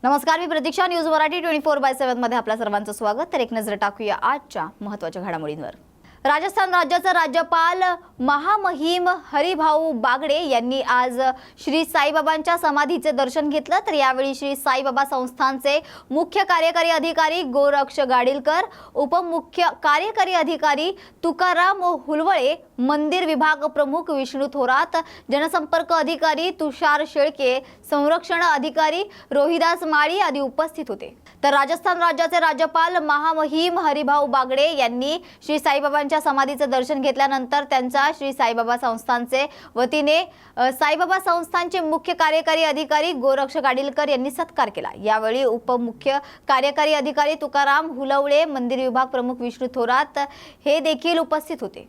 नमस्कार, मी प्रतीक्षा. न्यूज मराठी 24/7 मध्ये आपल्या सर्वांचं स्वागत. तर एक नजर टाकूया आजच्या महत्त्वाच्या घडामोडींवर. राजस्थान राज्याचे राज्यपाल महामहिम हरिभाऊ बागडे यांनी आज श्री साईबाबांच्या समाधीचे दर्शन घेतलं. तर यावेळी श्री साईबाबा संस्थानचे मुख्य कार्यकारी अधिकारी गोरक्ष गाडीलकर, उपमुख्य कार्यकारी अधिकारी तुकाराम हुलवळे, मंदिर विभाग प्रमुख विष्णू थोरात, जनसंपर्क अधिकारी तुषार शेळके, संरक्षण अधिकारी रोहिदास माळी आदी उपस्थित होते. तर राजस्थान राज्याचे राज्यपाल महामहिम हरिभाऊ बागडे यांनी श्री साईबाबांच्या समाधीचे दर्शन घेतल्यानंतर त्यांचा श्री साईबाबा संस्थानचे वतीने साईबाबा संस्थानचे मुख्य कार्यकारी अधिकारी गोरक्ष गाडीलकर यांनी सत्कार केला. यावेळी उपमुख्य कार्यकारी अधिकारी तुकाराम हुलवळे, मंदिर विभाग प्रमुख विष्णू थोरात हे देखील उपस्थित होते.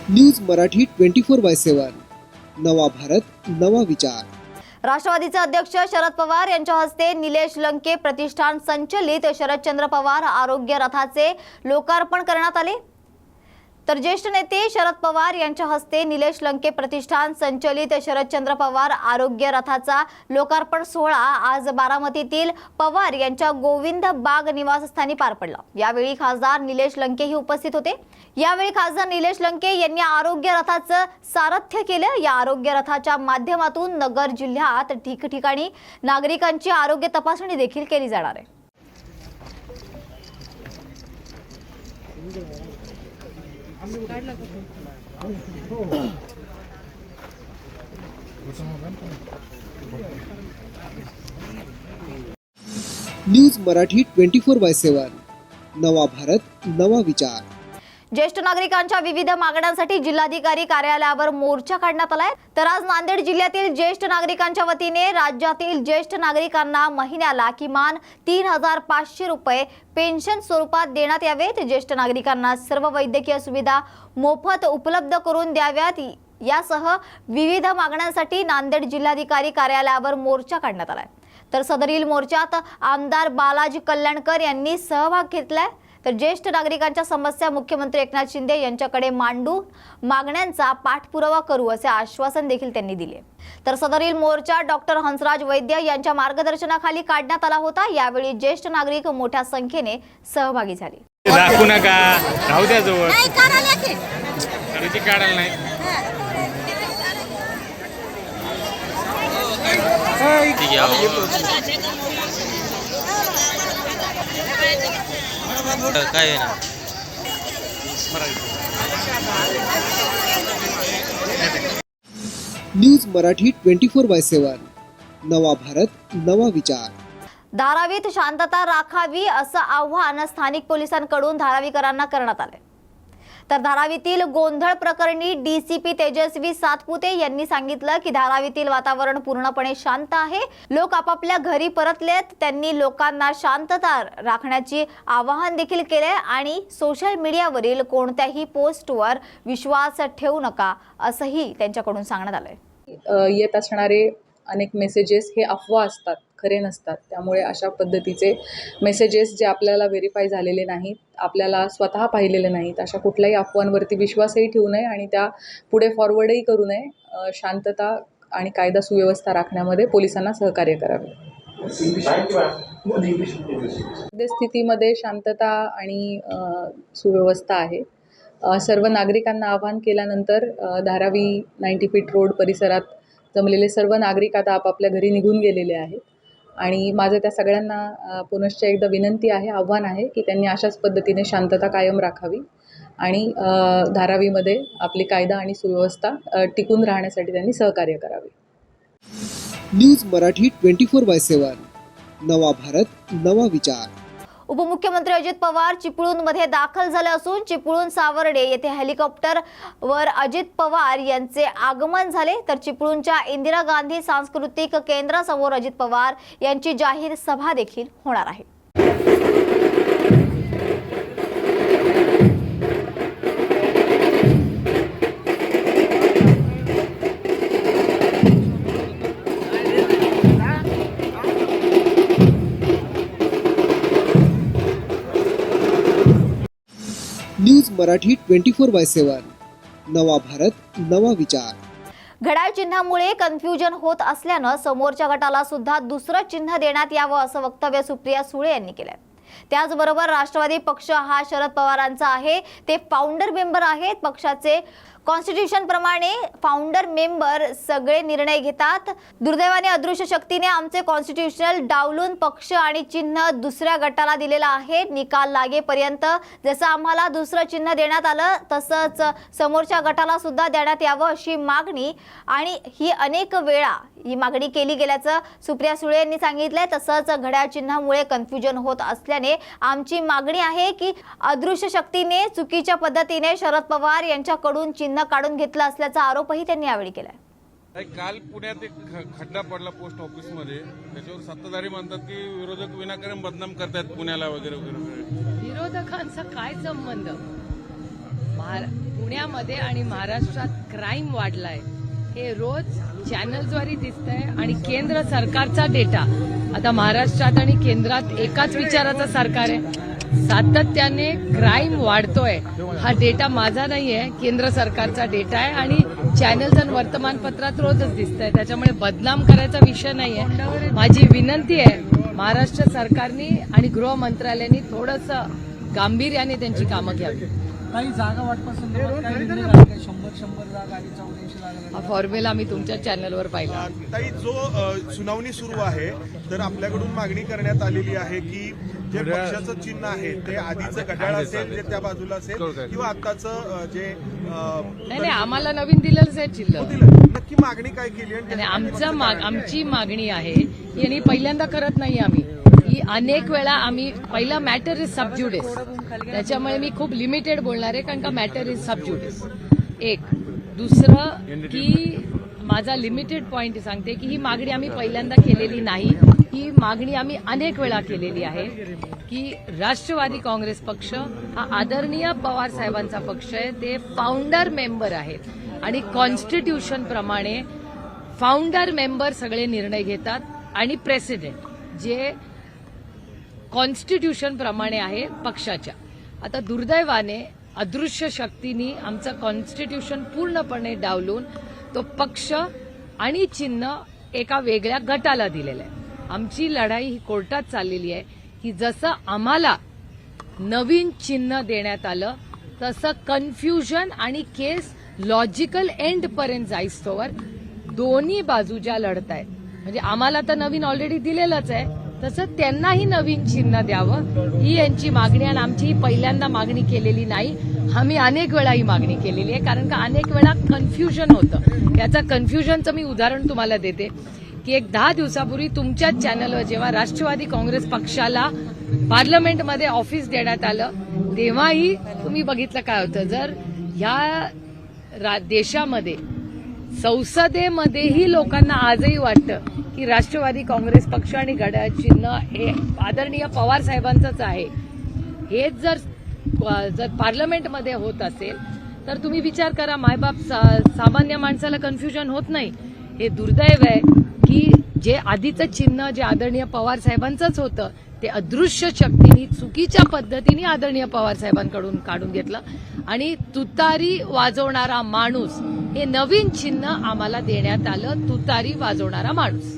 न्यूज मराठी 24/7 नवा भारत नवा विचार. राष्ट्रवादीचे अध्यक्ष शरद पवार यांच्या हस्ते निलेश लंके प्रतिष्ठान संचलित शरदचंद्र पवार आरोग्य रथाचे लोकार्पण करण्यात आले. तर ज्येष्ठ नेते शरद पवार यांच्या हस्ते निलेश लंके प्रतिष्ठान संचलित शरदचंद्र पवार आरोग्य रथाचा लोकार्पण सोहळा आज बारामतीतील पवार यांच्या गोविंद बाग निवासस्थानी पार पडला. यावेळी खासदार निलेश लंके ही उपस्थित होते. यावेळी खासदार निलेश लंके यांनी आरोग्य रथाचं सारथ्य केलं. या आरोग्य रथाच्या माध्यमातून नगर जिल्ह्यात ठिकठिकाणी नागरिकांची आरोग्य तपासणी देखील केली जाणार आहे. न्यूज मराठी 24/7 नवा भारत नवा विचार. ज्येष्ठ नागरिकांच्या विविध मागण्यांसाठी जिल्हाधिकारी कार्यालयावर मोर्चा काढण्यात आलाय. तर आज नांदेड जिल्ह्यातील ज्येष्ठ नागरिकांच्या वतीने राज्यातील ज्येष्ठ नागरिकांना महिन्याला किमान 3,500 रुपये पेन्शन स्वरूपात देण्यात यावेत. ज्येष्ठ नागरिकांना सर्व वैद्यकीय सुविधा मोफत उपलब्ध करून द्याव्यात यासह विविध मागण्यांसाठी नांदेड जिल्हाधिकारी कार्यालयावर मोर्चा काढण्यात आलाय. तर सदरील मोर्चात आमदार बालाजी कल्याणकर यांनी सहभाग घेतलाय. तर ज्येष्ठ नागरिकांच्या समस्या मुख्यमंत्री एकनाथ शिंदे यांच्याकडे मांडून मागण्यांचा पाठपुरावा करू असे आश्वासन देखील त्यांनी दिले. तर सदरील मोर्चा डॉक्टर हंसराज वैद्य यांच्या मार्गदर्शनाखाली काढण्यात आला होता. यावेळी ज्येष्ठ नागरिक मोठ्या संख्येने सहभागी झाले. दाखवू नका, राहू द्या जवळ काढायला नाही. काय आहे ना न्यूज मराठी 24/7 नवा भारत नवा विचार. धारावीत शांतता राखावी असं आवाहन स्थानिक पोलिसांकडून धारावीकरांना करण्यात आले. तर धारावीतील गोंधळ प्रकरणी डीसीपी तेजस्वी सातपुते यांनी सांगितलं की धारावीतील वातावरण पूर्णपणे शांत आहे. लोक आपापल्या घरी परतलेत. त्यांनी लोकांना शांतता राखण्याचे आवाहन देखील केले आणि सोशल मीडियावरील कोणत्याही पोस्टवर विश्वास ठेवू नका असंही त्यांच्याकडून सांगण्यात आलंय. येत असणारे अनेक मेसेजेस हे अफवा असतात, खरे नसतात. त्यामुळे अशा पद्धतीचे मेसेजेस जे आपल्याला व्हेरीफाय झालेले नाहीत, आपल्याला स्वतः पाहिलेले नाहीत, अशा कुठल्याही अफवांवरती विश्वासही ठेवू नये आणि त्या पुढे फॉरवर्डही करू नये. शांतता आणि कायदा सुव्यवस्था राखण्यामध्ये पोलिसांना सहकार्य करावे. सद्यस्थितीमध्ये शांतता आणि सुव्यवस्था आहे. सर्व नागरिकांना आवाहन केल्यानंतर धारावी 90 फीट रोड परिसरात जमलेले सर्व नागरिक आता आपापल्या घरी निघून गेलेले आहेत. आणि माझं त्या सगळ्यांना पुनश्च एकदा विनंती आहे, आव्हान आहे की त्यांनी अशाच पद्धतीने शांतता कायम राखावी आणि धारावीमध्ये आपली कायदा आणि सुव्यवस्था टिकून राहण्यासाठी त्यांनी सहकार्य करावे. न्यूज मराठी 24/7 नवा भारत नवा विचार. उपमुख्यमंत्री अजित पवार चिपळूणमध्ये दाखल झाले असून चिपळूण सावर्डे येथे हेलिकॉप्टरवर अजित पवार यांचे आगमन झाले. तर चिपळूणच्या इंदिरा गांधी सांस्कृतिक केंद्रासमोर अजित पवार यांची जाहीर सभा देखील होणार आहे. न्यूज मराठी 24/7 नवा भारत नवा विचार. घड्याळ चिन्हामुळे कन्फ्युजन होत असल्यानं समोरच्या गटाला सुद्धा दुसरं चिन्ह देण्यात यावं असं वक्तव्य सुप्रिया सुळे यांनी केलंय. त्याचबरोबर राष्ट्रवादी पक्ष हा शरद पवारांचा आहे, ते फाउंडर मेंबर आहेत. पक्षाचे कॉन्स्टिट्यूशन प्रमाणे फाउंडर मेंबर सगळे निर्णय घेतात. दुर्दैवाने अदृश्य शक्तीने आमचे कॉन्स्टिट्यूशनल डावलून पक्ष आणि चिन्ह दुसऱ्या गटाला दिलेलं आहे. निकाल लागेपर्यंत जसं आम्हाला दुसरं चिन्ह देण्यात आलं तसंच समोरच्या गटाला सुद्धा देण्यात यावं अशी मागणी आणि ही अनेक वेळा ही मागणी केली गेल्याचं सुप्रिया सुळे यांनी सांगितलंय. तसंच घड्याळ चिन्हामुळे कन्फ्युजन होत असल्याने आमची मागणी आहे की अदृश्य शक्तीने चुकीच्या पद्धतीने शरद पवार यांच्याकडून चिन्ह काढून घेतलं असल्याचा आरोपही त्यांनी यावेळी केलाय. काल पुण्यात एक खड्डा पडला पोस्ट ऑफिसमध्ये, त्याच्यावर सत्ताधारी म्हणतात की विरोधक विनाकारण बदनाम करतायत पुण्याला वगैरे वगैरे. विरोधकांचा काय संबंध? पुण्यामध्ये आणि महाराष्ट्रात क्राईम वाढलाय हे रोज चॅनल्सद्वारे दिसतंय. आणि केंद्र सरकारचा डेटा, आता महाराष्ट्रात आणि केंद्रात एकाच विचाराचं सरकार आहे, सातत्याने क्राईम वाढतोय. हा डेटा माझा नाहीये, केंद्र सरकारचा डेटा आहे आणि चॅनल्स आणि वर्तमानपत्रात रोजच दिसतंय. त्याच्यामुळे बदनाम करायचा विषय नाहीये. माझी विनंती आहे महाराष्ट्र सरकारने आणि गृह मंत्रालयाने थोडंसं गांभीर्याने त्यांची कामं घ्यावी. काही जागा वाटपासंदर्भात काही निर्णय झाले काय? 100 जागा आणि 84 जागा. हा फॉर्म्युला मी तुमच्या चॅनलवर पाहिला. ताई, जो सुनावणी सुरू आहे तर आपल्याकडून मागणी करण्यात आलेली आहे की जे पक्षाचं चिन्ह आहे ते आधीचं घड्याळ असेल जे त्या बाजूला असेल किंवा आताचं जे नाही आम्हाला नवीन दिलेलंच आहे चिन्ह. नक्की मागणी काय केली? आणि आमची मागणी आहे यांनी पहिल्यांदा करत नाही आम्ही, ही अनेक वेळा आम्ही पहिला मॅटर इज सबज्युडिस, त्याच्यामुळे मी खूप लिमिटेड बोलणार आहे कारण का मॅटर इज सबज्युडिस. एक दुसरं की माझा लिमिटेड पॉइंट सांगते की ही मागणी आम्ही पहिल्यांदा केलेली नाही, ही मागणी आम्ही अनेक वेळा केलेली आहे की राष्ट्रवादी काँग्रेस पक्ष हा आदरणीय पवार साहेबांचा पक्ष आहे, ते फाउंडर मेंबर आहेत आणि कॉन्स्टिट्यूशन प्रमाणे फाउंडर मेंबर सगळे निर्णय घेतात आणि प्रेसिडेंट जे कॉन्स्टिट्यूशन प्रमाणे आहे पक्षाच्या. आता दुर्दैवाने अदृश्य शक्तींनी आमचं कॉन्स्टिट्यूशन पूर्णपणे डावलून तो पक्ष आणि चिन्ह एका वेगळ्या गटाला दिलेलं आहे. आमची लढाई ही कोर्टात चाललेली आहे की जसं आम्हाला नवीन चिन्ह देण्यात आलं तसं कन्फ्युजन आणि केस लॉजिकल एंड पर्यंत जाईस्तोवर दोन्ही बाजू ज्या लढत आहेत, म्हणजे आम्हाला तर नवीन ऑलरेडी दिलेलंच आहे तसं त्यांनाही नवीन चिन्ह द्यावं ही यांची मागणी. आणि आमची ही पहिल्यांदा मागणी केलेली नाही, आम्ही अनेक वेळा ही मागणी केलेली आहे कारण का अनेक वेळा कन्फ्युजन होतं. याचा कन्फ्युजनचं मी उदाहरण तुम्हाला देते की एक 10 दिवसापूर्वी तुमच्याच चॅनलवर जेव्हा राष्ट्रवादी काँग्रेस पक्षाला पार्लमेंटमध्ये ऑफिस देण्यात आलं तेव्हाही तुम्ही बघितलं काय होतं. जर ह्या देशामध्ये संसदेमध्येही लोकांना आजही वाटतं की राष्ट्रवादी काँग्रेस पक्ष आणि घड्याळ चिन्ह हे आदरणीय पवार साहेबांचंच आहे, हेच जर पार्लमेंटमध्ये होत असेल तर तुम्ही विचार करा, मायबाप सामान्य माणसाला कन्फ्युजन होत नाही. हे दुर्दैव आहे की जे आधीचं चिन्ह जे आदरणीय पवार साहेबांचंच होतं ते अदृश्य शक्तीने चुकीच्या पद्धतीने आदरणीय पवार साहेबांकडून काढून घेतलं आणि तुतारी वाजवणारा माणूस हे नवीन चिन्ह आम्हाला देण्यात आलं, तुतारी वाजवणारा माणूस.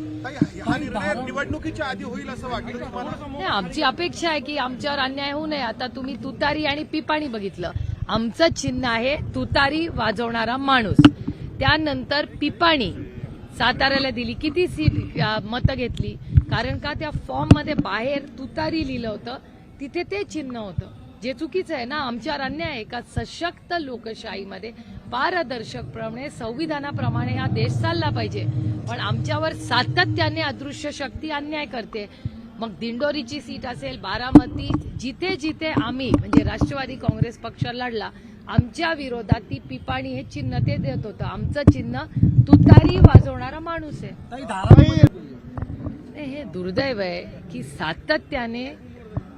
हा निर्णय निवडणुकीच्या आधी होईल असं वाटलं तुम्हाला? आमची अपेक्षा आहे की आमच्यावर अन्याय होऊ नये. आता तुम्ही तुतारी आणि पिपाणी बघितलं, आमचं चिन्ह आहे तुतारी वाजवणारा माणूस. त्यानंतर पिपाणी साताऱ्याला दिली, किती मतं घेतली कारण का त्या फॉर्म मध्ये बाहेर तुतारी लिहिलं होतं, तिथे ते चिन्ह होतं जे चुकीचं आहे ना. आमच्यावर अन्याय आहे का? सशक्त लोकशाहीमध्ये पारदर्शकपणे संविधानाप्रमाणे हा देश चालला पाहिजे, पण आमच्यावर सातत्याने अदृश्य शक्ती अन्याय करते. मग दिंडोरीची सीट असेल, बारामती, जिथे जिथे आम्ही म्हणजे राष्ट्रवादी काँग्रेस पक्ष लढला आमच्या विरोधात ती पिपाणी हे चिन्ह ते देत होतं. आमचं चिन्ह तुतारी वाजवणारा माणूस आहे. हे दुर्दैव आहे की सातत्याने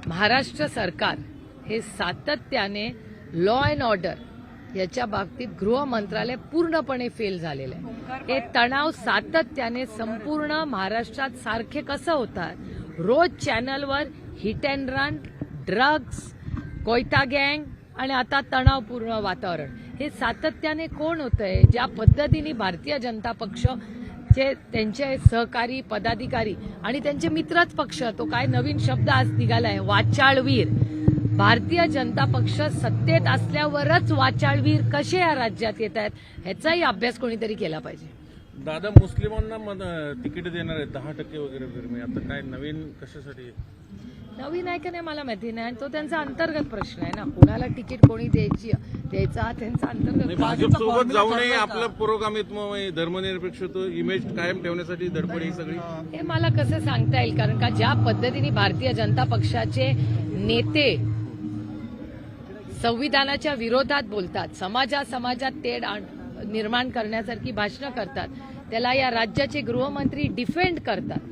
महाराष्ट्र सरकार हे सातत्याने लॉ अँड ऑर्डर याच्या बाबतीत गृह मंत्रालय पूर्णपणे फेल झालेलं आहे. हे तणाव सातत्याने संपूर्ण महाराष्ट्रात सारखे कसं होतात. रोज चॅनलवर हिट अँड रन, ड्रग्ज, कोयता गँग, आणि आता तणावपूर्ण वातावरण. हे सातत्याने कोण होतंय? ज्या पद्धतीने भारतीय जनता पक्ष जे त्यांचे सहकारी पदाधिकारी आणि त्यांचे मित्रच पक्ष, तो काय नवीन शब्द आज निघालाय, वाचाळवीर. भारतीय जनता पक्ष सत्तेत असल्यावरच वाचाळवीर कसे या राज्यात येत आहेत ह्याचाही अभ्यास कोणीतरी केला पाहिजे. दादा मुस्लिमांना तिकीट देणार आहेत 10% वगैरे मी आता काय नवीन कशासाठी? नवीन आहे का नाही मला माहिती नाही. तो त्यांचा अंतर्गत प्रश्न आहे ना, कोणाला तिकीट कोणी द्यायचा त्यांचा अंतर्गत. भाजप सोबत जाऊ नये, आपलं पुरोगामित्व धर्मनिरपेक्ष इमेज कायम ठेवण्यासाठी धडपड ही सगळी. हे मला कसं सांगता येईल, कारण का ज्या पद्धतीने भारतीय जनता पक्षाचे नेते संविधानाच्या विरोधात बोलतात, समाजात तेढ निर्माण करण्यासारखी भाषणं करतात, त्याला या राज्याचे गृहमंत्री डिफेंड करतात,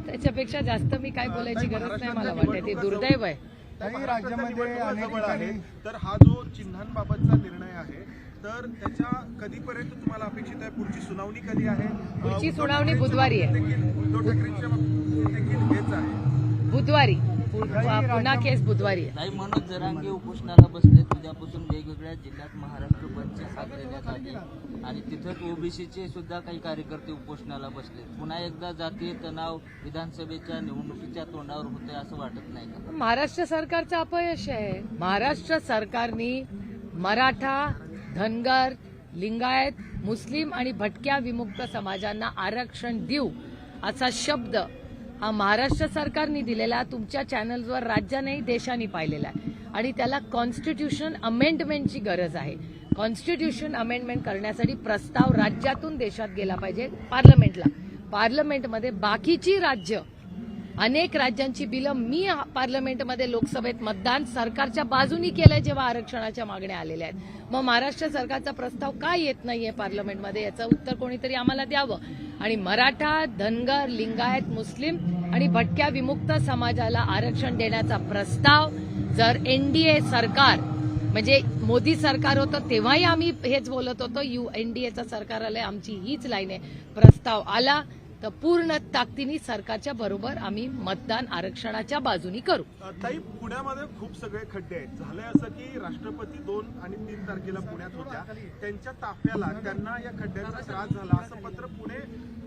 त्याच्यापेक्षा जास्त मी काय बोलायची गरज नाही मला वाटते. ते दुर्दैव आहे. काही राज्यामध्ये जवळ आहे, तर हा जो चिन्हांबाबतचा निर्णय आहे तर त्याच्या कधीपर्यंत तुम्हाला अपेक्षित आहे? पुढची सुनावणी कधी आहे? पुढची सुनावणी बुधवारी आहे. उद्धव ठाकरेंच्या बाबतीत देखील हेच आहे, बुधवारी पुन्हा केस बुधवारी आहे. काही मनोज जरांगे उपोषणाला बसलेत. उद्यापासून वेगवेगळ्या जिल्ह्यात महाराष्ट्र बंदची हाक देण्यात आली आणि तिथंच ओबीसीचे सुद्धा काही कार्यकर्ते उपोषणाला बसलेत. पुन्हा एकदा जातीय तणाव विधानसभेच्या निवडणुकीच्या तोंडावर होतोय असं वाटत नाही का? महाराष्ट्र सरकारचं अपयश आहे. महाराष्ट्र सरकारने मराठा, धनगर, लिंगायत, मुस्लिम आणि भटक्या विमुक्त समाजांना आरक्षण देऊ असा शब्द हा महाराष्ट्र सरकारने दिलेला तुमच्या चॅनल्सवर राज्यानेही देशाने पाहिलेला आहे आणि त्याला कॉन्स्टिट्यूशन अमेंडमेंटची गरज आहे. कॉन्स्टिट्यूशन अमेंडमेंट करण्यासाठी प्रस्ताव राज्यातून देशात गेला पाहिजे पार्लमेंटला. पार्लमेंटमध्ये बाकीची राज्य, अनेक राज्यांची बिलं मी पार्लमेंटमध्ये लोकसभेत मतदान सरकारच्या बाजूनी केलंय जेव्हा आरक्षणाच्या मागण्या आलेल्या आहेत. मग महाराष्ट्र सरकारचा प्रस्ताव का येत नाहीये पार्लमेंटमध्ये याचं उत्तर कोणीतरी आम्हाला द्यावं. आणि मराठा, धनगर, लिंगायत, मुस्लिम आणि भटक्या विमुक्त समाजाला आरक्षण देण्याचा प्रस्ताव जर एनडीए सरकार म्हणजे मोदी सरकार होतं तेव्हाही आम्ही हेच बोलत होतो, एनडीएचं सरकार आलंय आमची हीच लाईन आहे, प्रस्ताव आला तर पूर्ण ताकदीने सरकारच्या बरोबर आम्ही मतदान आरक्षणाच्या बाजूनी करू. ताई, पुण्यामध्ये खूप सगळे खड्डे आहेत. झालंय असं की राष्ट्रपती 2 आणि 3 तारखेला पुण्यात होत्या, त्यांच्या ताफ्याला त्यांना या खड्ड्यांचा त्रास झाला असं पत्र पुणे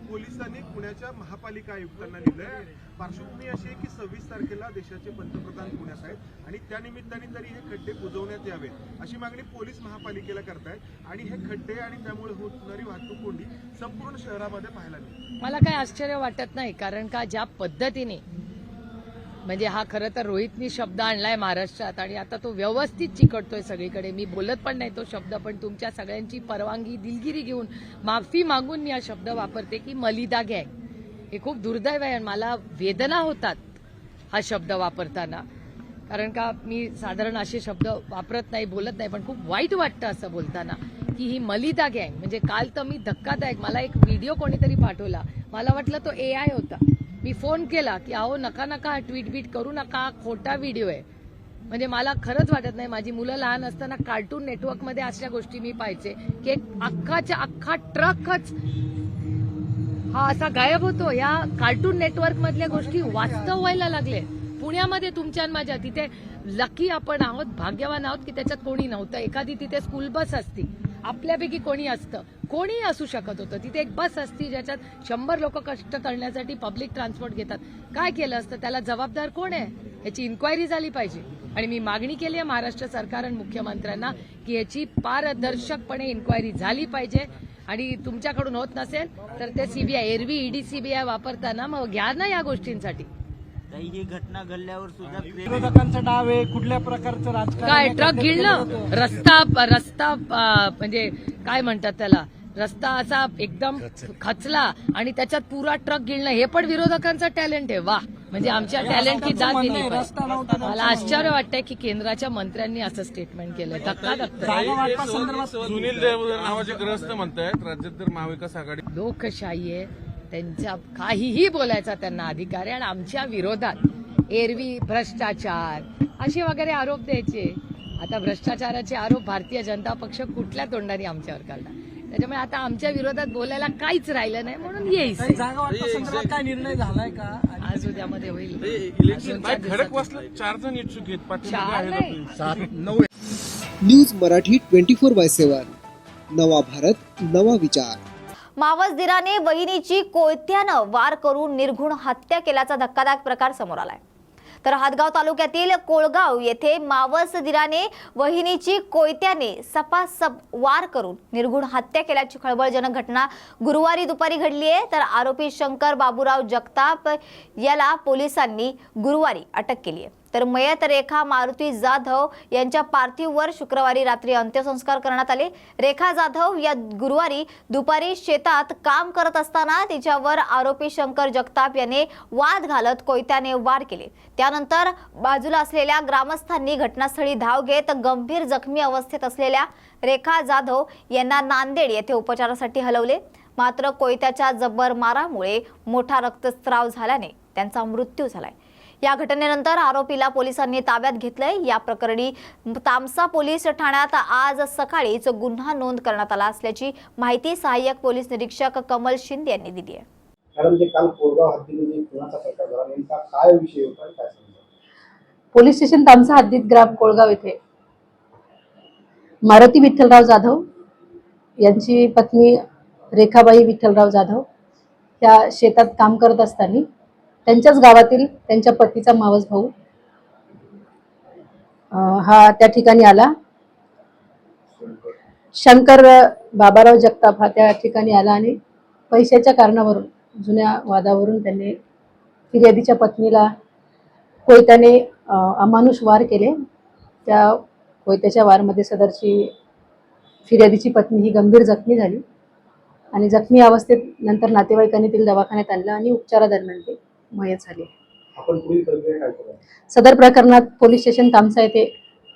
पोलिसांनी पुण्याच्या महापालिका आयुक्तांना लिहिलंय. पार्श्वभूमी अशी आहे की 26 तारखेला देशाचे पंतप्रधान पुण्यात आहेत आणि त्यानिमित्ताने तरी हे खड्डे बुजवण्यात यावे अशी मागणी पोलीस महापालिकेला करतायत आणि हे खड्डे आणि त्यामुळे होणारी वाहतूक कोंडी संपूर्ण शहरामध्ये पाहायला मिळते. मला काही आश्चर्य वाटत नाही, कारण का ज्या पद्धतीने म्हणजे हा खरं तर रोहितनी शब्द आणलाय महाराष्ट्रात आणि आता तो व्यवस्थित चिकटतोय सगळीकडे. मी बोलत पण नाही तो शब्द, पण तुमच्या सगळ्यांची परवानगी दिलगिरी घेऊन माफी मागून मी हा शब्द वापरते की मलिदा गँग. हे खूप दुर्दैव आहे. मला वेदना होतात हा शब्द वापरताना, कारण का मी साधारण असे शब्द वापरत नाही, बोलत नाही, पण खूप वाईट वाटतं असं बोलताना की ही मलिदा गँग. म्हणजे काल तर मी धक्कादायक, मला एक व्हिडिओ कोणीतरी पाठवला, मला वाटलं तो AI होता. मी फोन केला की अहो नका हा ट्विट करू नका, खोटा व्हिडिओ आहे. म्हणजे मला खरंच वाटत नाही. माझी मुलं लहान असताना कार्टून नेटवर्कमध्ये अशा गोष्टी मी पाहायचे की एक अख्खा ट्रकच हा असा गायब होतो. या कार्टून नेटवर्क मधल्या गोष्टी वास्तव व्हायला लागले पुण्यामध्ये तुमच्या माझ्या. तिथे लकी आपण आहोत, भाग्यवान आहोत की त्याच्यात कोणी नव्हतं. एखादी तिथे स्कूल बस असती, आपल्यापैकी कोणी असतं, कोणी असू शकत होतं. तिथे एक बस असती ज्याच्यात 100 लोक कष्ट करण्यासाठी पब्लिक ट्रान्सपोर्ट घेतात. काय केलं असतं? त्याला जबाबदार कोण आहे याची इन्क्वायरी झाली पाहिजे. आणि मी मागणी केली आहे महाराष्ट्र सरकार आणि मुख्यमंत्र्यांना की याची पारदर्शकपणे इन्क्वायरी झाली पाहिजे. आणि तुमच्याकडून होत नसेल तर ते CBI, एरवी ED CBI वापरताना मग घ्या ना या गोष्टींसाठी. ही घटना घडल्यावर सुद्धा विरोधकांचा डाव आहे, कुठल्या प्रकारचं राजकारण काय ट्रक गिळणं, रस्ता म्हणजे काय म्हणतात त्याला, रस्ता असा एकदम खचला आणि त्याच्यात पुरा ट्रक गिळणं, हे पण विरोधकांचा टॅलेंट आहे. वा, म्हणजे आमच्या टॅलेंटची दाद दिली पाहिजे. मला आश्चर्य वाटतंय की केंद्राच्या मंत्र्यांनी असं स्टेटमेंट केलंय. सुनील देवधर नावाचे ग्रस्त म्हणतायत राज्यात तर महाविकास आघाडी. लोकशाही आहे, त्यांच्या काहीही बोलायचा त्यांना अधिकार आहे. आणि आमच्या विरोधात एरवी भ्रष्टाचार असे वगैरे आरोप द्यायचे. आता भ्रष्टाचाराचे आरोप भारतीय जनता पक्ष कुठल्या तोंडाने आमच्यावर काढला. त्याच्यामुळे आता आमच्या विरोधात बोलायला काहीच राहिलं नाही, म्हणून येईल. जागा वाटपासंदर्भात काय निर्णय झालाय का? आज उद्यामध्ये होईल. इलेक्शन खडक वाचलं 4 जण इच्छुक आहेत. 4 नाही. न्यूज मराठी 24/7 नवा भारत नवा विचार. मावस दिराने वहिनीची कोयत्यानं वार करून निर्घुण हत्या केल्याचा धक्कादायक प्रकार समोर आलाय. तर हातगाव तालुक्यातील कोळगाव येथे मावस दिराने वहिनीची कोयत्याने सपासप वार करून निर्घुण हत्या केल्याची खळबळजनक घटना गुरुवारी दुपारी घडली आहे. तर आरोपी शंकर बाबूराव जगताप याला पोलिसांनी गुरुवारी अटक केली आहे. तर मयत रेखा मारुती जाधव यांच्या पार्थिववर शुक्रवारी रात्री अंत्यसंस्कार करण्यात आले. रेखा जाधव या गुरुवारी दुपारी शेतात काम करत असताना तिच्यावर आरोपी शंकर जगताप याने वाद घालत कोयत्याने वार केले. त्यानंतर बाजूला असलेल्या ग्रामस्थांनी घटनास्थळी धाव घेत गंभीर जखमी अवस्थेत असलेल्या रेखा जाधव यांना नांदेड येथे उपचारासाठी हलवले. मात्र कोयत्याच्या जबर मारामुळे मोठा रक्तस्राव झाल्याने त्यांचा मृत्यू झालाय. या घटनेनंतर आरोपीला पोलिसांनी ताब्यात घेतलंय. या प्रकरणी तामसा पोलीस ठाण्यात आज सकाळीच गुन्हा नोंद करण्यात आला असल्याची माहिती सहाय्यक पोलीस निरीक्षक कमल शिंदे यांनी दिली आहे. मॅडम, जे काल कोळगाव हद्दीमध्ये खुनाचा प्रकार झाला, नेमका काय विषय होता आणि काय सांगता? पोलीस स्टेशन तामसा हद्दीत ग्राम कोळगाव येथे मारुती विठ्ठलराव जाधव यांची पत्नी रेखाबाई विठ्ठलराव जाधव त्या शेतात काम करत असताना त्यांच्याच गावातील त्यांच्या पतीचा मावस भाऊ हा त्या ठिकाणी आला. शंकर बाबाराव जगताप हा त्या ठिकाणी आला आणि पैशाच्या कारणावरून जुन्या वादावरून त्यांनी फिर्यादीच्या पत्नीला कोयत्याने अमानुष वार केले. त्या कोयत्याच्या वारमध्ये सदरची फिर्यादीची पत्नी ही गंभीर जखमी झाली आणि जखमी अवस्थेत नंतर नातेवाईकांनी तिला दवाखान्यात आणलं आणि उपचारादरम्यान ते मयत झाले. आपण पुढील प्रक्रिया काय करू? सदर प्रकरणात पोलीस स्टेशन तामसा येथे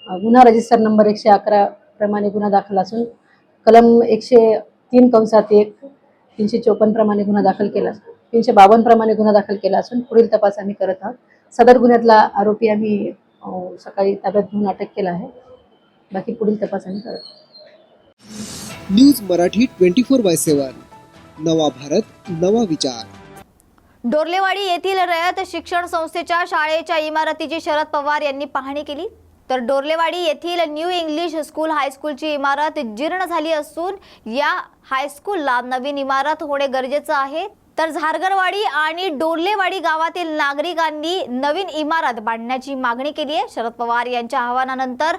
गुन्हा रजिस्टर नंबर 111 प्रमाणे गुन्हा दाखल असून कलम 103(1) 354 प्रमाणे गुन्हा दाखल केला, 352 प्रमाणे गुन्हा दाखल केला असून पुढील तपास आम्ही करत आहोत. सदर गुन्ह्यातला आरोपी आम्ही सकाळी ताब्यात घेऊन अटक केला आहे. बाकी पुढील तपास आम्ही करत आहोत. न्यूज मराठी 24/7 नवा भारत नवा विचार. डोर्लेवाडी येथील रयत शिक्षण संस्थेच्या शाळेच्या इमारतीची शरद पवार यांनी पाहणी केली. तर डोर्लेवाडी येथील न्यू इंग्लिश स्कूल हायस्कूलची इमारत जीर्ण झाली असून या हायस्कूलला नवीन इमारत होणे गरजेचं आहे. तर झारगरवाडी आणि डोर्लेवाडी गावातील नागरिकांनी नवीन इमारत बांधण्याची मागणी केली आहे. शरद पवार यांच्या आवाहनानंतर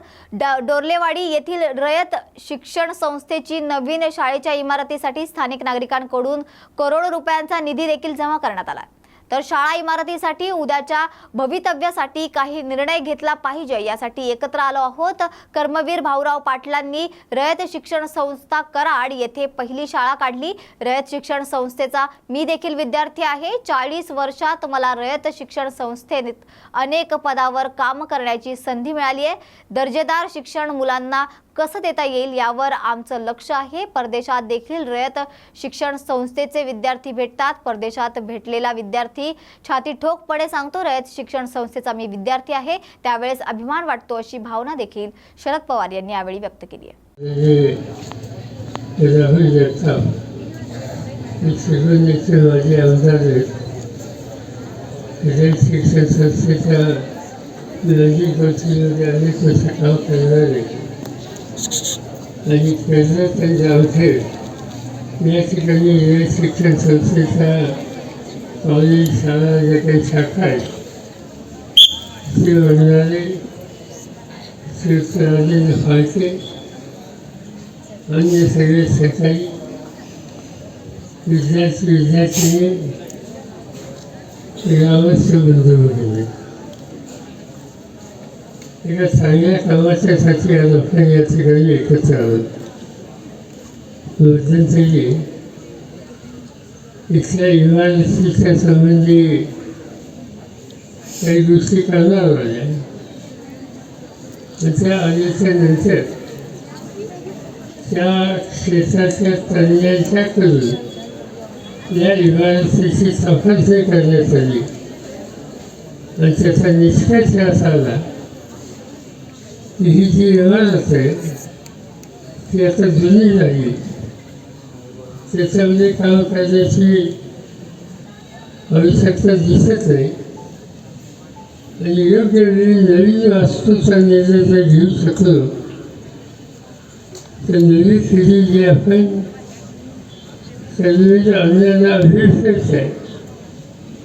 डोर्लेवाडी येथील रयत शिक्षण संस्थेची नवीन शाळेच्या इमारतीसाठी स्थानिक नागरिकांकडून करोडो रुपयांचा निधी देखील जमा करण्यात आला. तर शाळा इमारतीसाठी उद्याच्या भवितव्यासाठी काही निर्णय घेतला पाहिजे यासाठी एकत्र आलो आहोत. कर्मवीर भाऊराव पाटलांनी रयत शिक्षण संस्था कराड येथे पहिली शाळा काढली. रयत शिक्षण संस्थेचा मी देखील विद्यार्थी आहे. 40 वर्षात मला रयत शिक्षण संस्थेत अनेक पदावर काम करण्याची संधी मिळाली आहे. दर्जेदार शिक्षण मुलांना कसं देता येईल यावर आमचं लक्ष आहे. परदेशात देखील रयत शिक्षण संस्थेचे विद्यार्थी भेटतात. परदेशात भेटलेला विद्यार्थी छाती ठोकपणे सांगतो रयत शिक्षण संस्थेचा मी विद्यार्थी आहे. त्यावेळेस अभिमान वाटतो अशी भावना देखील शरद पवार यांनी यावेळी व्यक्त केली आहे. आणि त्यांच्या अवधेत या ठिकाणी शिक्षण संस्थेच्या कॉलेज शाळा ज्या काही शाखा आहेत श्री वडिलांनी श्री राजेंद्र फाळके अन्य सगळे सहकारी विद्यार्थी गावाचे बंधू केले. एका चांगल्या कामाच्यासाठी आज आपण या ठिकाणी एकत्र आहोत. मध्यंतरी इथल्या इमारतीच्या संबंधी काही गोष्टी करणार आल्या. त्या आल्याच्या नंतर त्या क्षेत्राच्या तज्ञांच्याकडून या इमारतीची तपासणी करण्यात आली आणि त्याचा निष्कर्ष असा आला ही जी इमारत आहे ती आता जुनी झाली. त्याच्यामध्ये काम करण्याची आवश्यकता दिसत नाही आणि योग्य वेळी नवीन वास्तूचा निर्णय जर घेऊ शकलो तर नवी पिढी जी आपण सर्व अन्याला अभिप्रेत आहे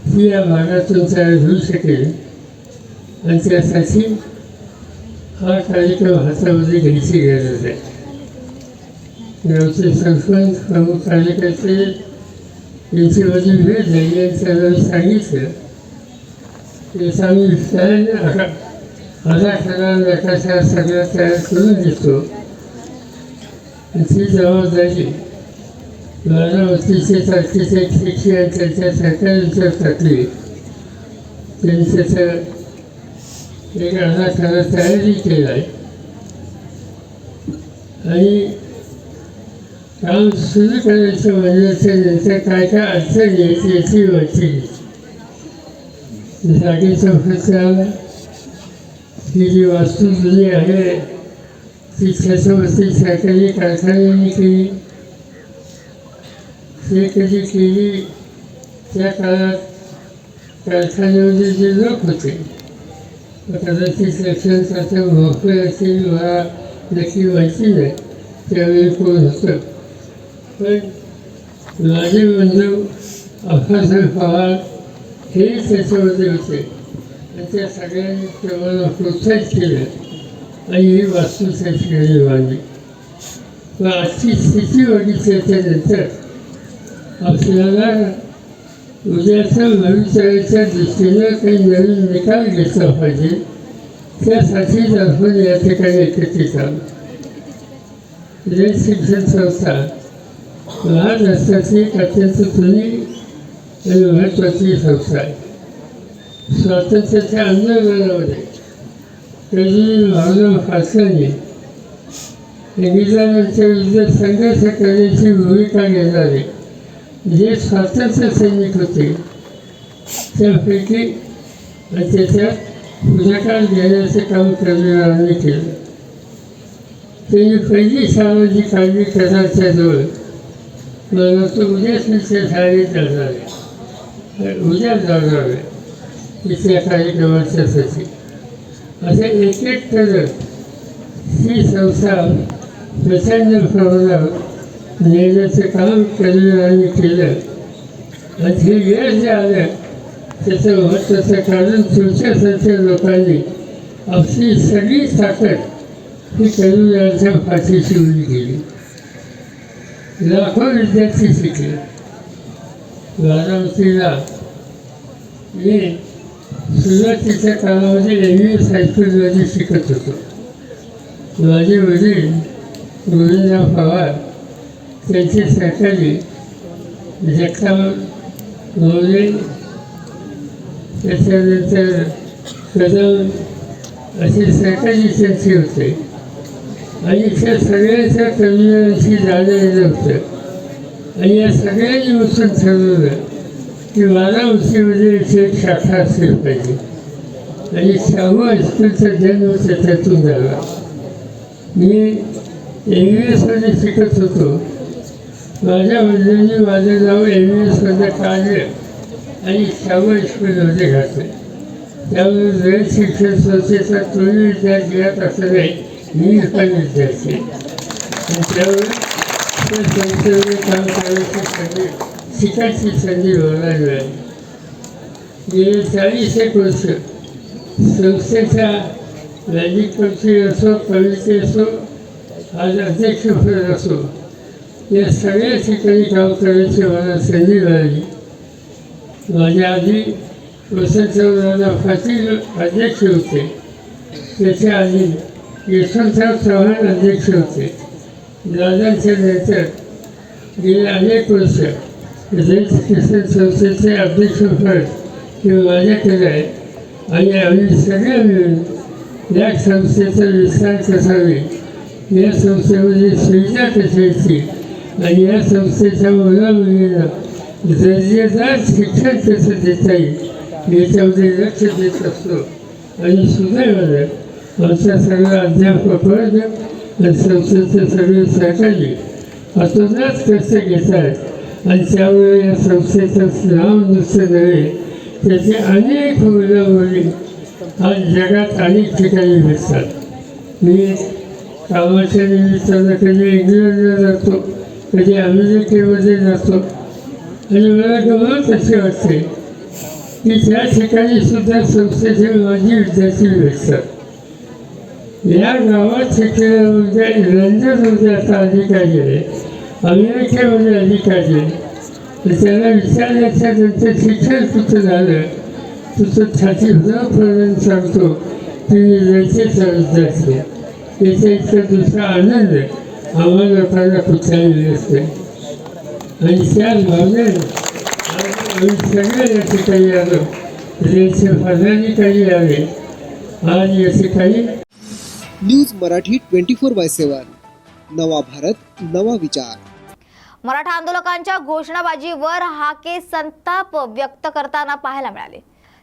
ती या भागातून तयार होऊ शकेल आणि त्यासाठी हा कार्यक्रम हातामध्ये घ्यायची गरज आहे. गावचे सरपंच प्रमुख कार्यकर्ते यांची माझी भेट झाली आणि त्यांना सांगितलं की आम्ही आराखडा नकाशा सगळ्या तयार करून देतो. ती जबाबदारी बारामतीचे आर्किटेक्ट शिक्षी आणि त्यांच्या सरकारच्या टाकली. त्यांनी त्याचं एक आराखडा तयारी केला आहे आणि काम सुरू करायचं म्हणजे नंतर काय काय अडचण यायची याची वाटली. जागेचा खर्च आला. ही जी वास्तू जुनी आहे ती त्याच्यावरती सरकारी कारखान्यांनी केली. ते कधी केली त्या काळात कारखान्यामध्ये जे लोक होते कदाचित लक्षात मोकळे असेल मला नक्की माहिती नाही त्यावेळी कोण होतं. पण माझे बंधू अप्पासाहेब पवार हे त्याच्यामध्ये होते आणि त्या सगळ्यांनी तेव्हा प्रोत्साहित केलं आणि ही वास्तू त्या ठिकाणी बांधली. पण आजची स्थिती बघितल्याच्यानंतर आपल्याला उद्याच्या भविष्याच्या दृष्टीनं काही नवीन निकाल घेतला पाहिजे. त्यासाठीच आपण या ठिकाणी एकत्रित आलो. रयत शिक्षण संस्था महाराष्ट्राची एक अत्यंत जुनी आणि महत्त्वाची संस्था आहे. स्वातंत्र्याच्या आंदोलनामध्ये कधी भावना फासल्याने इंग्रजांच्या विरुद्ध संघर्ष करण्याची भूमिका घेणारे जे स्वातंत्र्य सैनिक होते त्यापैकी त्याच्यात पुढाकार घेण्याचे काम करणाऱ्यांनी केलं. त्यांनी पहिली शाळा जी काढली कराच्याजवळ मला तो उद्याच मी त्या शाळेत जाणार आहे उद्या जाणार आहे तिथल्या कार्यक्रमाच्यासाठी असं एक एक करत ही संस्था प्रचंड प्रमाणात नेण्याचं काम करणाऱ्यांनी केलं. आणि हे वेळ जे आलं त्याचं महत्त्वाचं कारण तुमच्यासारख्या लोकांनी आपली सगळी ताकद ही करुणाच्या पाठीशी उभी केली. लाखो विद्यार्थी शिकले. बारामतीला मी सुरुवातीच्या काळामध्ये MVS हायस्कूलमध्ये शिकत होतो. माझे वडील गोविंदराव पवार त्यांचे सहकारी जगताप मोरे त्याच्यानंतर कदम असे सहकारी त्यांचे होते आणि त्या सगळ्यांच्या कन्व्हिनरशी जाणं येणं होतं. आणि या सगळ्यांनी बसून ठरवलं की बारामतीमध्ये एक शाखा असली पाहिजे आणि शाहू हायस्कूलचा जन्म त्याच्यातून झाला. मी MVS मध्ये शिकत होतो. माझ्या वडिलांनी माझं नाव MVS मध्ये काढलं आणि शाहू हायस्कूलमध्ये घातलं. त्यामुळे रयत शिक्षण संस्थेचा तोही विद्यार्थी घ्यात असं नाही मी पण विद्यार्थी आणि त्यामुळे त्या संस्थेमध्ये काम करायची संधी शिकायची संधी मला मिळाली. गेले 40 वर्ष संस्थेच्या मॅजिक कौन्सिल असो कमिटी असो आज अध्यक्षपद असो या सगळ्या ठिकाणी काम करायची मला संधी मिळाली. माझ्या आधी वसंतराव पाटील अध्यक्ष होते. त्याच्या आधी यशवंतराव चव्हाण अध्यक्ष होते. दादांच्या नंतर गेले अनेक वर्ष रयत शिक्षण संस्थेचे अध्यक्षपद हे माझ्याकडे आहे आणि आम्ही सगळे मिळून या संस्थेचा विस्तार कसा होईल या संस्थेमध्ये सुविधा कशी येतील आणि या संस्थेच्या मुलामुलींना दर्जेदार शिक्षण कसं देता येईल याच्यामध्ये लक्ष देत असतो. आणि सुदैवानं आमचा सगळा अध्यापक वर्ग आणि संस्थेचे सगळे सहकारी हातोहात कष्ट घेत आहेत आणि त्यामुळे या संस्थेचं नाव नुसतं नव्हे त्याचे अनेक मुलं मुली आज जगात अनेक ठिकाणी भेटतात. मी कामाच्या निमित्तानं कधी इंग्लंडला जातो, कधी अमेरिकेमध्ये जातो. आणि मला गमत अशी वाटते की त्या ठिकाणी सुद्धा संस्थेचे माजी विद्यार्थी भेटतात. या गावात शिकलेल्या लंडनमध्ये आता अधिकारी आहे, अमेरिकेमध्ये अधिकारी आहे. तर त्याला विचारल्याच्या नंतर शिक्षण कुठं झालं तुझं छाती पर्यंत सांगतो की रयतेचा विद्यार्थी आहे. त्याचा इतका दुसरा आनंद आम्हाला लोकांना कुठलाही नसते. आणि त्याच भावनेनं आम्ही सगळे या ठिकाणी आलो. त्यांचे पदाधिकारी आले. आज या ठिकाणी न्यूज मराठी 24/7 नवा भारत नवा विचार. मराठा आंदोलकांच्या घोषणाबाजीवर हाके संताप व्यक्त करताना पाहायला मिळाले.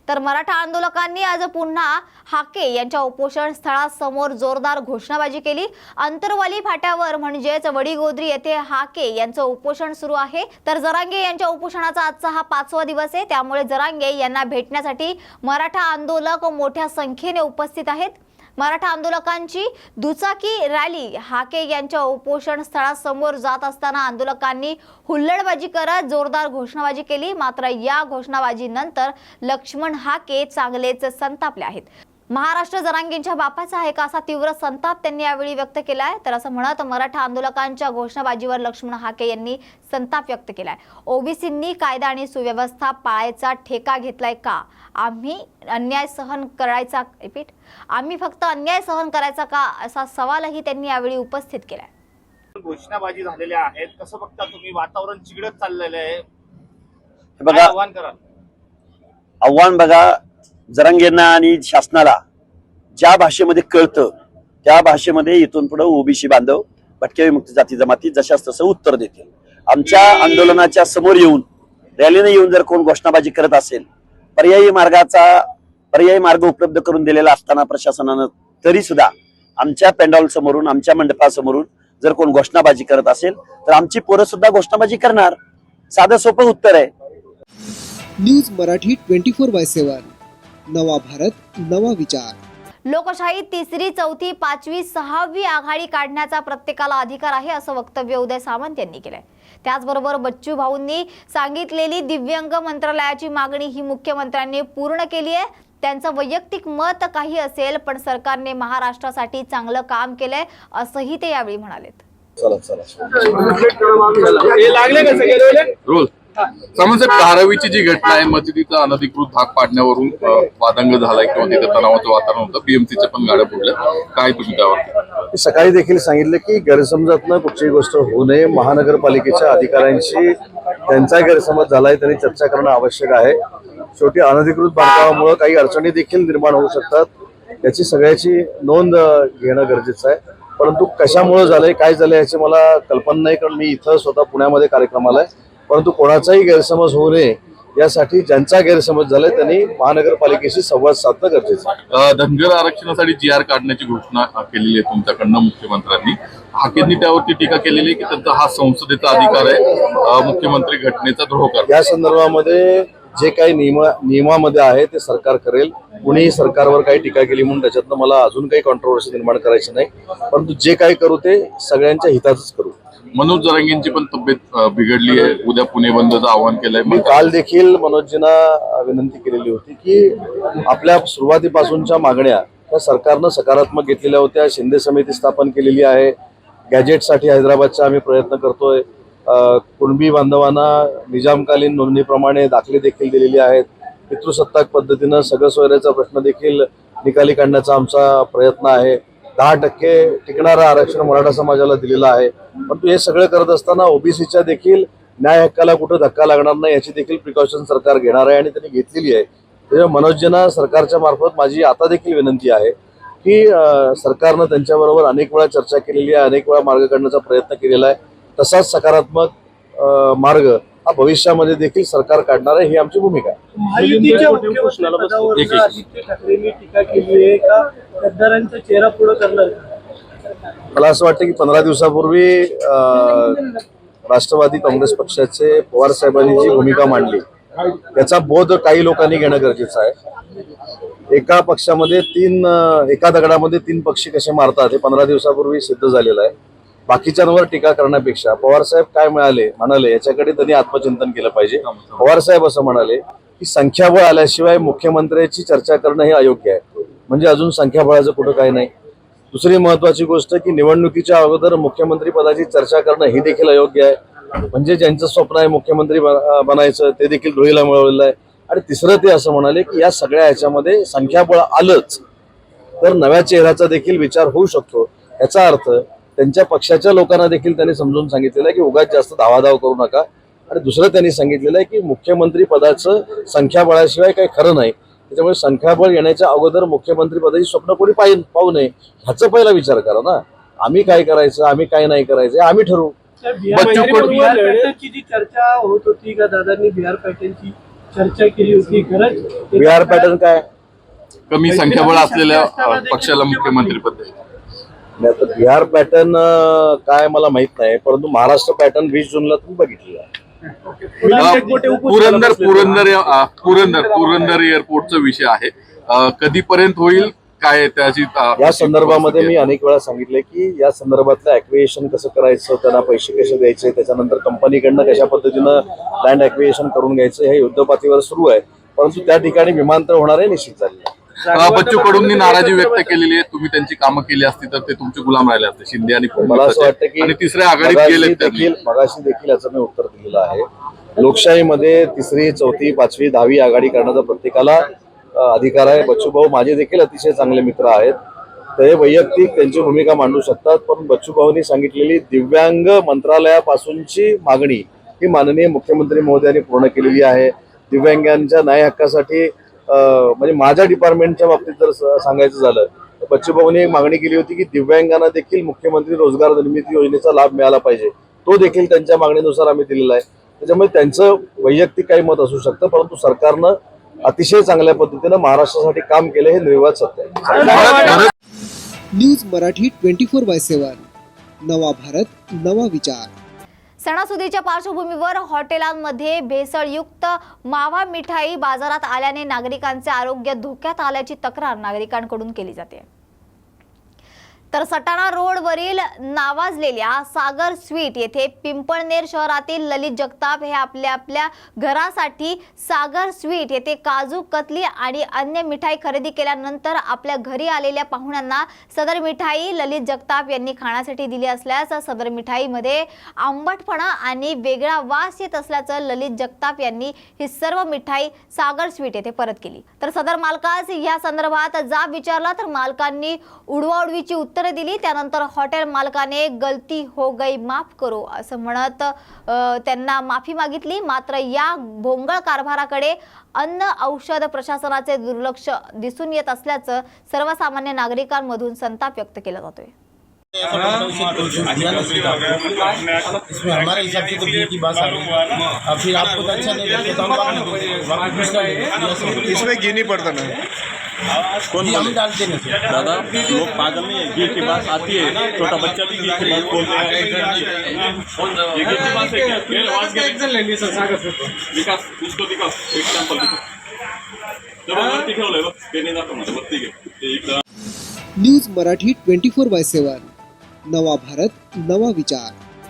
तर मराठा आंदोलकांनी आज पुन्हा हाके यांच्या उपोषण स्थळासमोर जोरदार घोषणाबाजी केली. अंतरवाली फाट्यावर म्हणजेच वडीगोद्री येथे हाके यांचं उपोषण सुरू आहे. तर जरांगे यांच्या उपोषणाचा आजचा हा 5वा दिवस आहे. त्यामुळे जरांगे यांना भेटण्यासाठी मराठा आंदोलक मोठ्या संख्येने उपस्थित आहेत. मराठा आंदोलकांची दुचाकी रॅली हाके यांच्या उपोषण स्थळासमोर जात असताना आंदोलकांनी हुल्लडबाजी करत जोरदार घोषणाबाजी केली. मात्र या घोषणाबाजीनंतर लक्ष्मण हाके चांगलेच संतापले आहेत. महाराष्ट्र जरांगेंच्या बापाचा आहे का असा तीव्र संताप त्यांनी यावेळी व्यक्त केलाय. तर असं म्हणत मराठा आंदोलकांच्या घोषणाबाजीवर लक्ष्मण हाके यांनी संताप व्यक्त केलाय. ओबीसींनी कायदा आणि सुव्यवस्था पाळायचा ठेका घेतलाय का? आम्ही फक्त अन्याय सहन करायचा का असा सवालही त्यांनी यावेळी उपस्थित केलाय. घोषणाबाजी झालेल्या आहेत, कसं बघता तुम्ही? वातावरण चिघळत चाललेलं आहे, बघा आव्हान करा. आव्हान बघा, जरांगेंना आणि शासनाला ज्या भाषेमध्ये कळतं त्या भाषेमध्ये इथून पुढे ओबीसी बांधव, भटक्या विमुक्त जाती जमाती जशाच तसं उत्तर देतील. आमच्या आंदोलनाच्या समोर येऊन रॅलीने येऊन जर कोण घोषणाबाजी करत असेल, पर्यायी मार्ग उपलब्ध करून दिलेला असताना प्रशासनानं तरी सुद्धा आमच्या पेंडॉल समोरून, आमच्या मंडपासमोरून जर कोण घोषणाबाजी करत असेल तर आमची पोरं सुद्धा घोषणाबाजी करणार. साधं सोपं उत्तर आहे. न्यूज मराठी 24/7 नवा भारत नवा विचार. लोकशाही तिसरी, चौथी, पाचवी, 6वी आघाडी काढण्याचा प्रत्येकाला अधिकार आहे असं वक्तव्य उदय सामंत यांनी केलंय. त्याचबरोबर बच्चू भाऊंनी सांगितलेली दिव्यांग मंत्रालयाची मागणी ही मुख्यमंत्र्यांनी पूर्ण केली आहे. त्यांचं वैयक्तिक मत काही असेल पण सरकारने महाराष्ट्रासाठी चांगलं काम केलंय असंही ते यावेळी म्हणालेत. सामंतसाहेब, धारावीची जी घटना आहे, मशिदीचा अनधिकृत भाग पाडण्यावरून वादंग झालाय किंवा तिथे तणावाचं वातावरण होतं, बीएमसीच्या पण गाड्या फोडल्या, काय तुम्ही त्यावर? सकाळी देखील सांगितलं की गैरसमजातनं कुठलीही गोष्ट होऊ नये. महानगरपालिकेच्या अधिकाऱ्यांशी त्यांचा गैरसमज झालाय, त्यांनी चर्चा करणं आवश्यक आहे. शेवटी अनधिकृत बांधकामामुळे काही अडचणी देखील निर्माण होऊ शकतात, याची सगळ्याची नोंद घेणं गरजेचं आहे. परंतु कशामुळे झालंय, काय झालंय याची मला कल्पना नाही, कारण मी इथं स्वतः पुण्यामध्ये कार्यक्रमाला आहे. परंतु कोणाचाही गैरसमज होऊ नये यासाठी ज्यांचा गैरसमज झालाय त्यांनी महानगरपालिकेशी संवाद साधणं गरजेचं आहे. धनगर आरक्षणासाठी GR काढण्याची घोषणा केलेली आहे तुमच्याकडनं मुख्यमंत्र्यांनी. हाकेंनी त्यावरती टीका केलेली आहे की त्यांचा हा संसदेचा अधिकार आहे, मुख्यमंत्री घटनेचा द्रोह करतात. या संदर्भामध्ये जे काही नियमामध्ये आहे ते सरकार करेल. कुणीही सरकारवर काही टीका केली म्हणून त्याच्यातनं मला अजून काही कॉन्ट्रोवर्सी निर्माण करायची नाही. परंतु जे काही करू ते सगळ्यांच्या हिताचंच करू. मनोज जरांगेंची पण तब्येत बिघडली आहे, उद्या पुणे बंदचं आवाहन केलंय. मी काल देखील मनोजींना विनंती केलेली होती की आपल्या सुरुवातीपासूनच्या मागण्या त्या सरकारनं सकारात्मक घेतलेल्या होत्या. शिंदे समिती स्थापन केलेली आहे. गॅजेटसाठी हैदराबादचा आम्ही प्रयत्न करतोय. कुणबी बांधवांना निजामकालीन नोंदणीप्रमाणे दाखले देखील दिलेले आहेत. पितृसत्ताक पद्धतीनं सगळं सोयऱ्याचा प्रश्न देखील निकाली काढण्याचा आमचा प्रयत्न आहे. 10% टिकणारं आरक्षण मराठा समाजाला दिलेलं आहे. परंतु हे सगळं करत असताना ओबीसीच्या देखील न्याय हक्काला कुठं धक्का लागणार नाही याची देखील प्रिकॉशन सरकार घेणार आहे आणि त्यांनी घेतलेली आहे. त्याच्यामुळे मनोजींना सरकारच्या मार्फत माझी आता देखील विनंती आहे की सरकारनं त्यांच्याबरोबर अनेक वेळा चर्चा केलेली आहे, अनेक वेळा मार्ग काढण्याचा प्रयत्न केलेला आहे. तसाच सकारात्मक मार्ग हा भविष्यामध्ये देखील सरकार काढणार आहे, ही आमची भूमिका आहे. महायुतीच्या मुख्यमंत्रिपदावर आदित्य ठाकरेंनी टीका केली आहे का गद्दारांचा चेहरा पुढे करणार? मला असं वाटतं की 15 दिवसापूर्वी राष्ट्रवादी काँग्रेस पक्षाचे पवार साहेबांनी जी भूमिका मांडली त्याचा बोध काही लोकांनी घेणं गरजेचं आहे. एका पक्षामध्ये एका दगडामध्ये 3 पक्षी कसे मारतात हे 15 दिवसापूर्वी सिद्ध झालेलं आहे. बाकीच्यांवर टीका करण्यापेक्षा पवारसाहेब काय म्हणाले याच्याकडे त्यांनी आत्मचिंतन केलं पाहिजे. पवारसाहेब असं म्हणाले की संख्याबळ आल्याशिवाय मुख्यमंत्र्यांची चर्चा करणं हे अयोग्य आहे. म्हणजे अजून संख्याबळाचं कुठं काही नाही. दुसरी महत्वाची गोष्ट की निवडणुकीच्या अगोदर मुख्यमंत्री पदाची चर्चा करणं ही देखील अयोग्य आहे. म्हणजे ज्यांचं स्वप्न आहे मुख्यमंत्री बनायचं ते देखील धुळीला मिळवलेलं आहे. आणि तिसरं ते असं म्हणाले की या सगळ्या ह्याच्यामध्ये संख्याबळ आलंच तर नव्या चेहऱ्याचा देखील विचार होऊ शकतो. याचा अर्थ त्यांच्या पक्षाच्या लोकांना देखील त्यांनी समजून सांगितलेलं आहे की उगाच जास्त धावाधाव करू नका. आणि दुसरं त्यांनी सांगितलेलं आहे की मुख्यमंत्री पदाचं संख्याबळाशिवाय काही खरं नाही. त्याच्यामुळे संख्याबळ येण्याच्या अगोदर मुख्यमंत्री पदाची स्वप्न कोणी पाहू नये ह्याचा पहिला विचार करा ना. आम्ही काय करायचं आम्ही काय नाही करायचं आम्ही ठरवू. बिहार पॅटर्नची जी चर्चा होत होती का दादांनी बिहार पॅटर्नची चर्चा केली होती खरंच बिहार पॅटर्न काय कमी संख्याबळ असलेल्या पक्षाला मुख्यमंत्री पद नाही आता बिहार पॅटर्न काय मला माहित नाही परंतु महाराष्ट्र पॅटर्न 20 जूनला तुम्ही बघितलेला आहे. पुरंदर एअरपोर्टचा विषय आहे. कधीपर्यंत होईल काय त्याची या संदर्भामध्ये मी अनेक वेळा सांगितले की या संदर्भातलं ऍक्विएशन कसं करायचं त्यांना पैसे कसे द्यायचे त्याच्यानंतर कंपनीकडनं कशा पद्धतीनं लँड ऍक्विएशन करून घ्यायचं हे युद्धपातळीवर सुरू आहे. परंतु त्या ठिकाणी विमानतळ होणार आहे निश्चित झालेलं आहे. बच्चू कडूंनी नाराजी व्यक्त केलेली आहे. तुम्ही त्यांची कामं केली असती तर ते तुमचे गुलाम राहिले असते शिंदे आणि मला असं वाटतं की आणि तिसऱ्या आघाडीत गेले मगाशी देखील याचं मी उत्तर दिलेलं आहे. लोकशाहीमध्ये 3री 4थी 5वी 10वी आघाडी करण्याचा प्रत्येकाला अधिकार आहे. बच्चूभाऊ माझे देखील अतिशय चांगले मित्र आहेत. ते वैयक्तिक त्यांची भूमिका मांडू शकतात पण बच्चूभाऊंनी सांगितलेली दिव्यांग मंत्रालयापासूनची मागणी ही माननीय मुख्यमंत्री महोदयांनी पूर्ण केलेली आहे. दिव्यांगांच्या न्याय हक्कासाठी म्हणजे माझ्या डिपार्टमेंटच्या बाबतीत जर सांगायचं झालं तर बच्चूभाऊंनी एक मागणी केली होती की दिव्यांगांना देखील मुख्यमंत्री रोजगार निर्मिती योजनेचा लाभ मिळाला पाहिजे. तो देखील त्यांच्या मागणीनुसार आम्ही दिलेला आहे. त्याच्यामुळे त्यांचं वैयक्तिक काही मत असू शकतं परंतु सरकारनं अतिशय चांगल्या पद्धतीनं महाराष्ट्रासाठी काम केलं हे निर्वाद सत्य आहे. न्यूज मराठी 24/7 नवा भारत नवा विचार. सणासुदीच्या पार्श्वभूमीवर हॉटेलांमध्ये भेसळयुक्त मावा मिठाई बाजारात आल्याने नागरिकांचे आरोग्य धोक्यात आल्याची तक्रार नागरिकांकडून केली जाते. तर सटाणा रोडवरील नावाजलेल्या सागर स्वीट येथे पिंपळनेर शहरातील ललित जगताप हे आपल्या घरासाठी सागर स्वीट येथे काजू कतली आणि अन्य मिठाई खरेदी केल्यानंतर आपल्या घरी आलेल्या पाहुण्यांना सदर मिठाई ललित जगताप यांनी खाण्यासाठी दिली असल्यास सदर मिठाईमध्ये आंबटपणा आणि वेगळा वास येत असल्याचं ललित जगताप यांनी ही सर्व मिठाई सागर स्वीट येथे परत केली. तर सदर मालकास या संदर्भात जाब विचारला तर मालकांनी उडवाउडवीची उत्तरे दिली. त्यानंतर हॉटेल मालकाने गलती हो गई माफ करो असं म्हणत त्यांना माफी मागितली. मात्र या भोंगळ कारभाराकडे अन्न औषध प्रशासनाचे दुर्लक्ष दिसून येत असल्याचं सर्वसामान्य नागरिकांमधून संताप व्यक्त केला जातोय. इसमें हमारे हिसाब से तो बिल की बात आ रही अब फिर आपको तो अच्छा नहीं लगे तो हम इसमें घी नहीं पड़ता ना कौन हम डालते नहीं दादा लोग पागल नहीं है. घी की बात आती है छोटा बच्चा भी घी की बात बोलता है. विकास उसको दिखाओ एक सैंपल दिखाओ. न्यूज मराठी 24/7 नवा भारत नवा विचार.